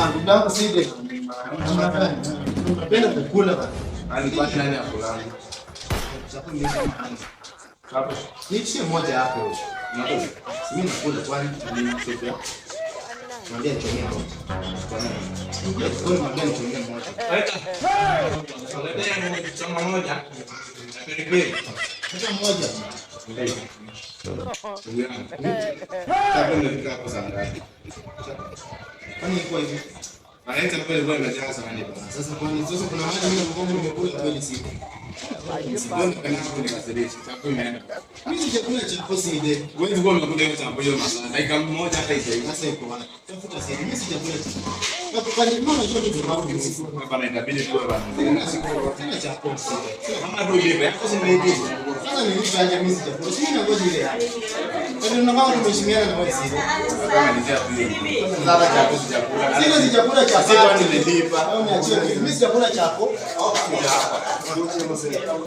ndugu yangu Sidi. Unapenda kukula bana. Alipata nani akula? Hapo. Nichie moja hapo. Mimi nakula kwani ni sio. Mwambie chomea moja. Kwa nini mwambie chomea moja? Soledad choma moja. Pilipili. Moja moja. Hapo ndio kwa sana. Kwani kwa hivi? Anaita pale kwa mjanga sana ndipo. Sasa kuna maana mimi mgongo nimekula kweli siku. Sioni kana hapo ni kasirishi. Hapo imeenda. Mimi chakula cha poside. Wewe ndio umekuja kwa sababu hiyo masala. Dakika moja hata hiyo. Sasa iko wapi? Tafuta sasa. Mimi chakula cha. Kwa nini mbona hiyo ndio sababu siku Hapa inabidi tu bana. Sina cha poside. Kama ndio ile yako si ndio? Sasa nilifaje mimi chakula? Sina ngoja ile. Kwa nini unaona tumeshimiana na wewe sisi? Kama ni cha pili. Sasa chako si chakula. Sina si chakula cha. Sasa nilipa. Au niachie mimi chakula chako. Au